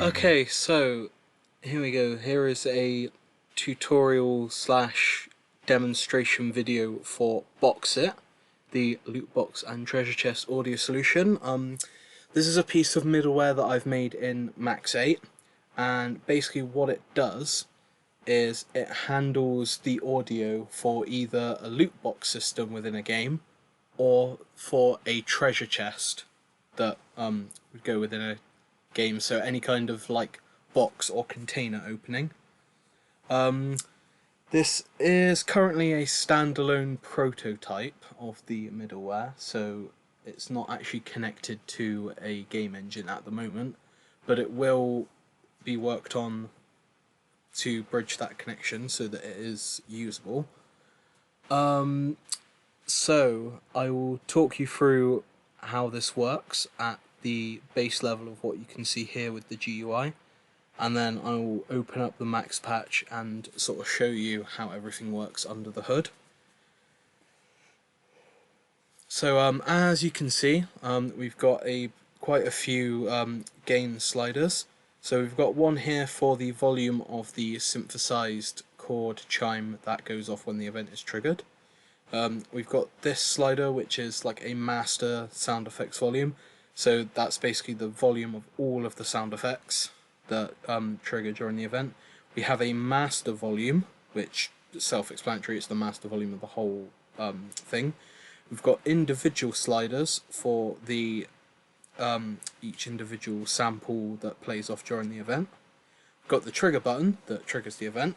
Okay, so here we go. Here is a tutorial slash demonstration video for Boxxit, the loot box and treasure chest audio solution. This is a piece of middleware that I've made in Max 8, and basically what it does is it handles the audio for either a loot box system within a game or for a treasure chest that would go within a game, so any kind of like box or container opening. This is currently a standalone prototype of the middleware, so it's not actually connected to a game engine at the moment, but it will be worked on to bridge that connection so that it is usable. So I will talk you through how this works at the base level of what you can see here with the GUI, and then I will open up the Max patch and sort of show you how everything works under the hood. So as you can see, we've got quite a few gain sliders. So we've got one here for the volume of the synthesized chord chime that goes off when the event is triggered. We've got this slider, which is like a master sound effects volume, so that's basically the volume of all of the sound effects that trigger during the event. We have a master volume, which is self-explanatory, it's the master volume of the whole thing. We've got individual sliders for the each individual sample that plays off during the event. We've got the trigger button that triggers the event.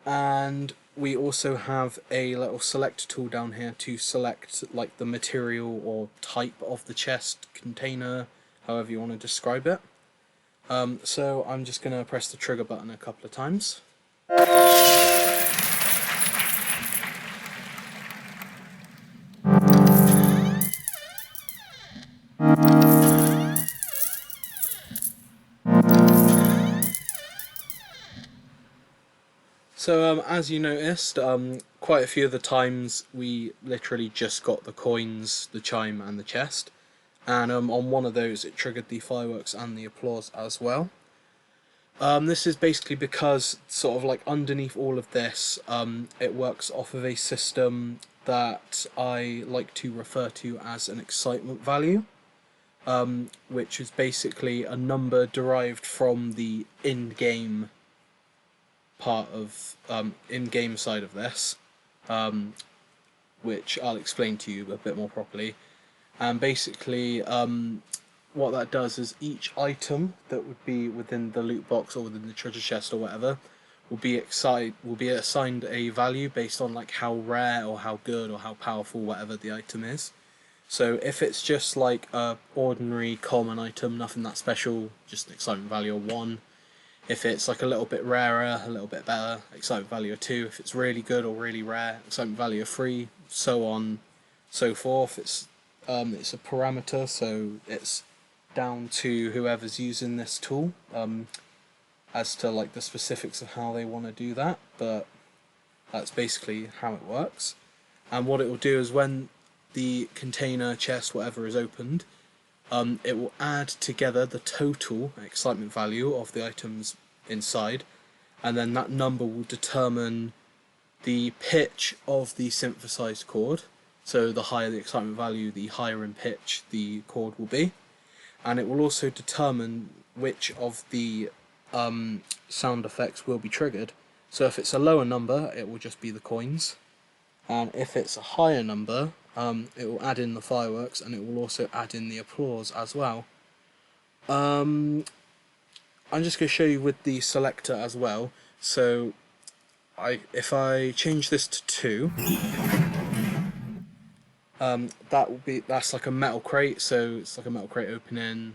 And we also have a little select tool down here to select like the material or type of the chest, container, however you want to describe it. So I'm just going to press the trigger button a couple of times. So as you noticed, quite a few of the times we literally just got the coins, the chime and the chest, and on one of those it triggered the fireworks and the applause as well. This is basically because sort of like underneath all of this, it works off of a system that I like to refer to as an excitement value, which is basically a number derived from the in-game part of in-game side of this, which I'll explain to you a bit more properly. And basically what that does is each item that would be within the loot box or within the treasure chest or whatever will be assigned a value based on like how rare or how good or how powerful whatever the item is. So if it's just like a ordinary common item, nothing that special, just an excitement value of 1. If it's like a little bit rarer, a little bit better, excitement value of 2. If it's really good or really rare, excitement value of 3, so on, so forth. It's a parameter, so it's down to whoever's using this tool as to like the specifics of how they want to do that, but that's basically how it works. And what it will do is when the container, chest, whatever is opened, it will add together the total excitement value of the items inside, and then that number will determine the pitch of the synthesized chord. So the higher the excitement value, the higher in pitch the chord will be, and it will also determine which of the sound effects will be triggered. So if it's a lower number, it will just be the coins, and if it's a higher number, it will add in the fireworks, and it will also add in the applause as well. I'm just going to show you with the selector as well. So if I change this to 2, that's like a metal crate. So it's like a metal crate opening,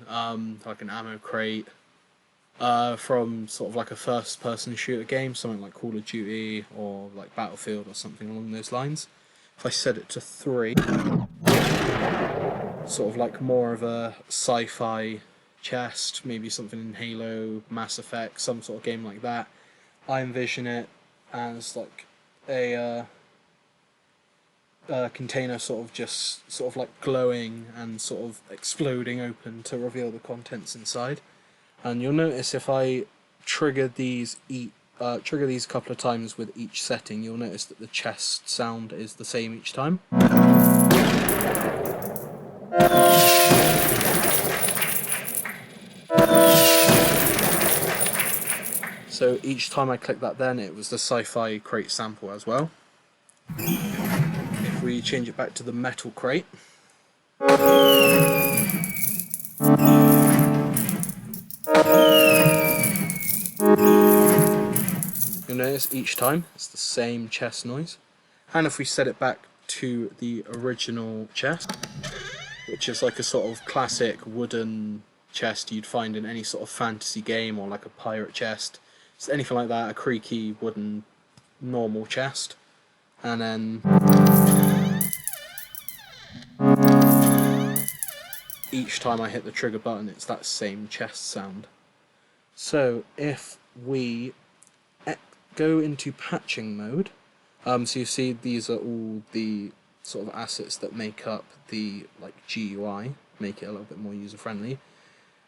like an ammo crate from sort of like a first-person shooter game, something like Call of Duty or like Battlefield or something along those lines. If I set it to 3, sort of like more of a sci-fi chest, maybe something in Halo, Mass Effect, some sort of game like that, I envision it as like a container sort of like glowing and sort of exploding open to reveal the contents inside. And you'll notice if I trigger these a couple of times with each setting, you'll notice that the chest sound is the same each time. So each time I click that then, it was the sci-fi crate sample as well. If we change it back to the metal crate, you'll notice each time it's the same chest noise. And if we set it back to the original chest, which is like a sort of classic wooden chest you'd find in any sort of fantasy game, or like a pirate chest, it's anything like that, a creaky wooden normal chest. And then each time I hit the trigger button, it's that same chest sound. So if we go into patching mode, so you see these are all the sort of assets that make up the like GUI, make it a little bit more user friendly.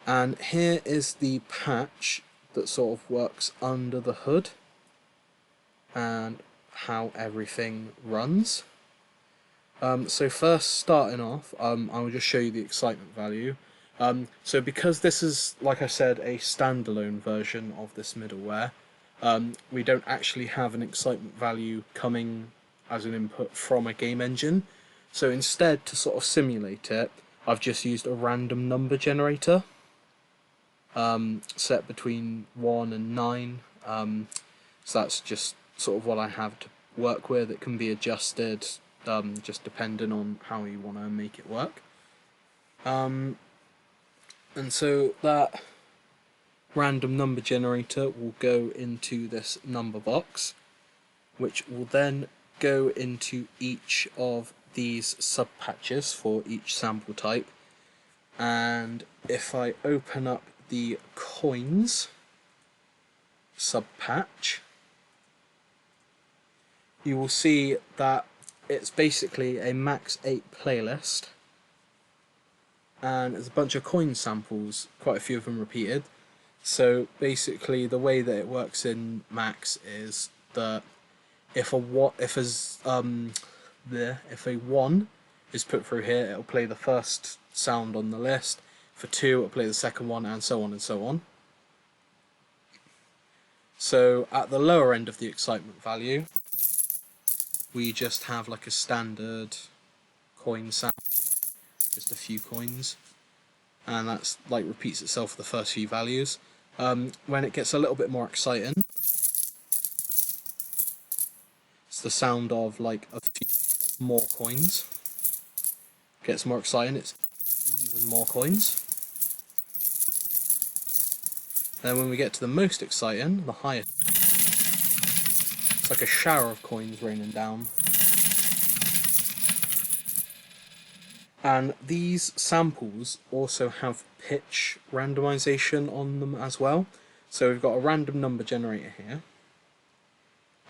And here is the patch that sort of works under the hood and how everything runs. So first, starting off, I will just show you the excitement value. So because this is, like I said, a standalone version of this middleware, we don't actually have an excitement value coming as an input from a game engine. So instead, to sort of simulate it, I've just used a random number generator, set between 1 and 9. So that's just sort of what I have to work with. It can be adjusted just depending on how you want to make it work. And so that random number generator will go into this number box, which will then go into each of these sub patches for each sample type. And if I open up the coins sub patch, you will see that it's basically a max 8 playlist, and there's a bunch of coin samples, quite a few of them repeated. So basically the way that it works in max is that if a 1 is put through here, it'll play the first sound on the list. For 2, it'll play the second one, and so on and so on. So at the lower end of the excitement value, we just have like a standard coin sound, just a few coins, and that's like repeats itself for the first few values. When it gets a little bit more exciting, it's the sound of like a few more coins. Gets more exciting, it's even more coins. Then when we get to the most exciting, the highest, it's like a shower of coins raining down. And these samples also have pitch randomization on them as well. So we've got a random number generator here,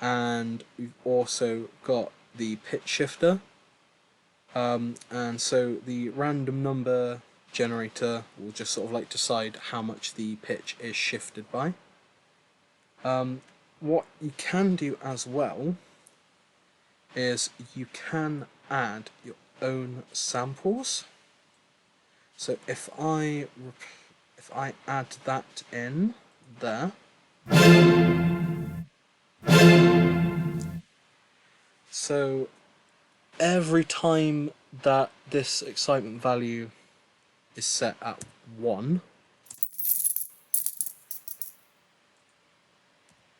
and we've also got the pitch shifter. And so the random number generator will just sort of like decide how much the pitch is shifted by. What you can do as well is you can add your own samples. So if I add that in there, so every time that this excitement value is set at 1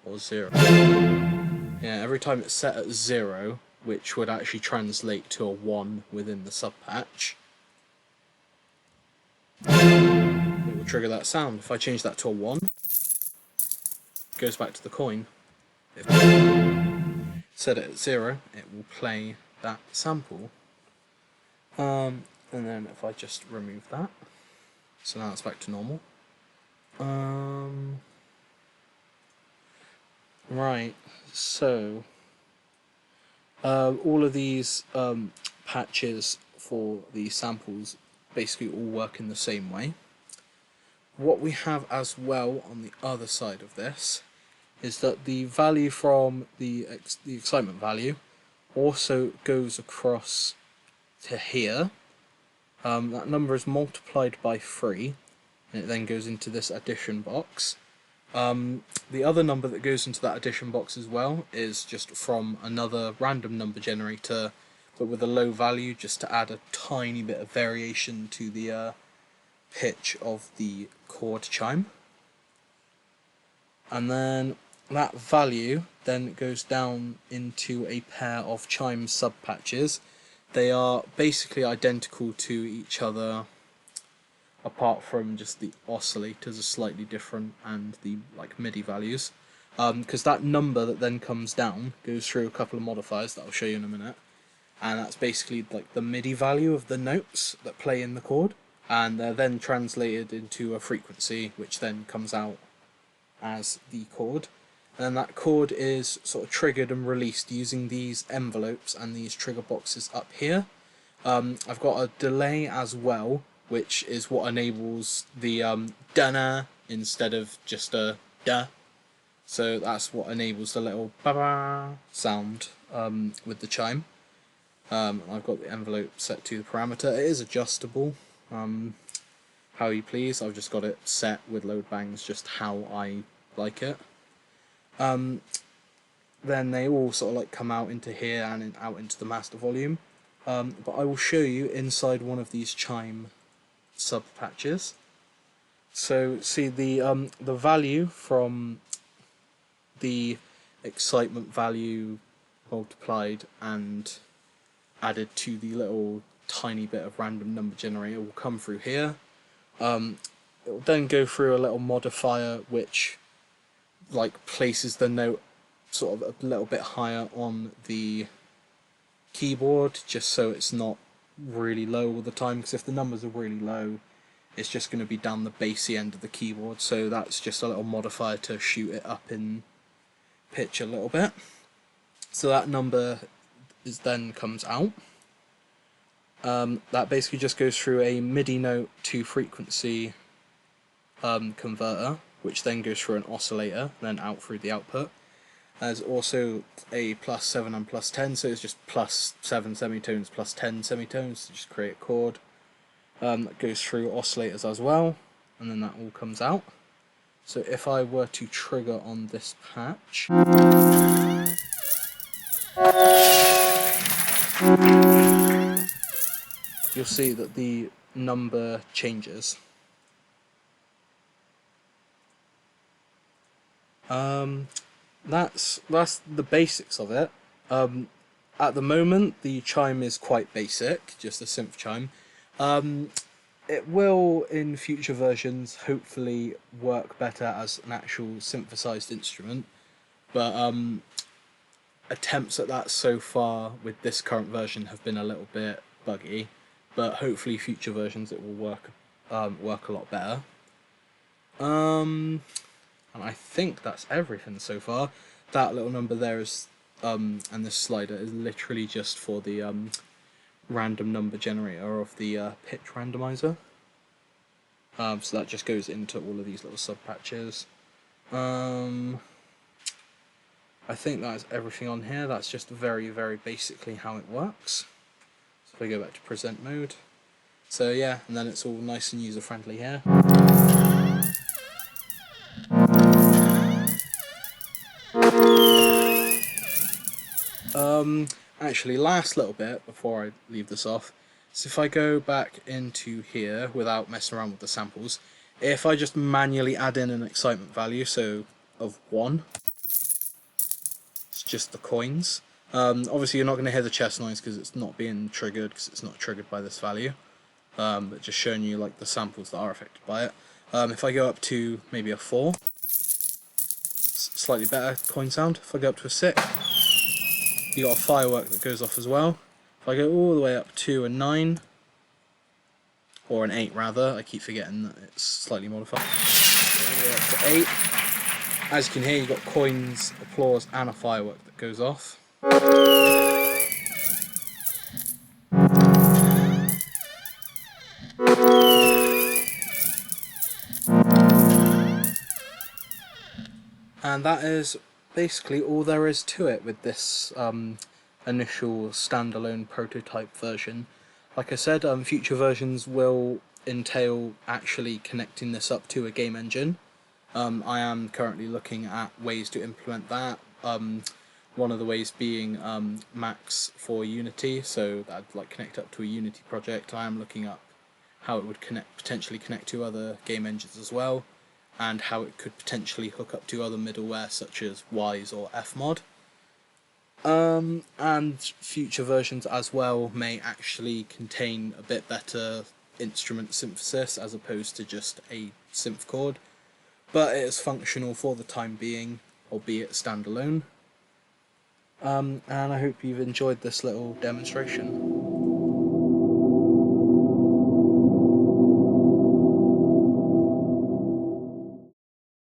or 0, yeah, every time it's set at 0, which would actually translate to a 1 within the sub patch, it will trigger that sound. If I change that to a 1, it goes back to the coin. If I set it at 0, it will play that sample. And then if I just remove that, so now it's back to normal. Right, so all of these patches for the samples basically all work in the same way. What we have as well on the other side of this is that the value from the excitement value also goes across to here. That number is multiplied by 3, and it then goes into this addition box. The other number that goes into that addition box as well is just from another random number generator, but with a low value, just to add a tiny bit of variation to the pitch of the chord chime. And then that value then goes down into a pair of chime sub patches. They are basically identical to each other, apart from just the oscillators are slightly different and the MIDI values. Because that number that then comes down goes through a couple of modifiers that I'll show you in a minute, and that's basically the MIDI value of the notes that play in the chord, and they're then translated into a frequency which then comes out as the chord. And then that chord is sort of triggered and released using these envelopes and these trigger boxes up here. I've got a delay as well, which is what enables the da-na instead of just a da. So that's what enables the little ba-ba sound with the chime. I've got the envelope set to the parameter. It is adjustable, how you please. I've just got it set with load bangs just how I like it. Then they all sort of come out into here and out into the master volume. But I will show you inside one of these chime sub patches. So see the value from the excitement value multiplied and added to the little tiny bit of random number generator will come through here. It will then go through a little modifier which places the note sort of a little bit higher on the keyboard, just so it's not really low all the time, because if the numbers are really low it's just going to be down the bassy end of the keyboard. So that's just a little modifier to shoot it up in pitch a little bit. So that number then comes out. That basically just goes through a MIDI note to frequency converter, which then goes through an oscillator, then out through the output. There's also a +7 and +10, so it's just +7 semitones, +10 semitones to just create a chord. That goes through oscillators as well, and then that all comes out. So if I were to trigger on this patch, you'll see that the number changes. That's the basics of it. At the moment, the chime is quite basic, just a synth chime. It will, in future versions, hopefully work better as an actual synthesized instrument, but attempts at that so far with this current version have been a little bit buggy. But hopefully, future versions it will work a lot better. And I think that's everything so far. That little number there is, and this slider is literally just for the random number generator of the pitch randomizer. So that just goes into all of these little sub patches. I think that's everything on here. That's just very, very basically how it works. So if I go back to present mode. So yeah, and then it's all nice and user friendly here. Actually, last little bit before I leave this off, so if I go back into here without messing around with the samples, if I just manually add in an excitement value, so of 1, it's just the coins. Obviously you're not going to hear the chest noise because it's not being triggered, because it's not triggered by this value, but just showing you the samples that are affected by it. If I go up to maybe a 4, slightly better coin sound. If I go up to a 6, you got a firework that goes off as well. If I go all the way up to a 9, or an 8 rather, I keep forgetting that it's slightly modified. All the way up to 8. As you can hear, you've got coins, applause, and a firework that goes off. And that is basically all there is to it with this initial standalone prototype version. Like I said, future versions will entail actually connecting this up to a game engine. I am currently looking at ways to implement that. One of the ways being Max for Unity, so that I'd like connect up to a Unity project. I am looking up how it would potentially connect to other game engines as well, and how it could potentially hook up to other middleware such as Wise or Fmod. And future versions as well may actually contain a bit better instrument synthesis as opposed to just a synth chord, but it is functional for the time being, albeit standalone. And I hope you've enjoyed this little demonstration.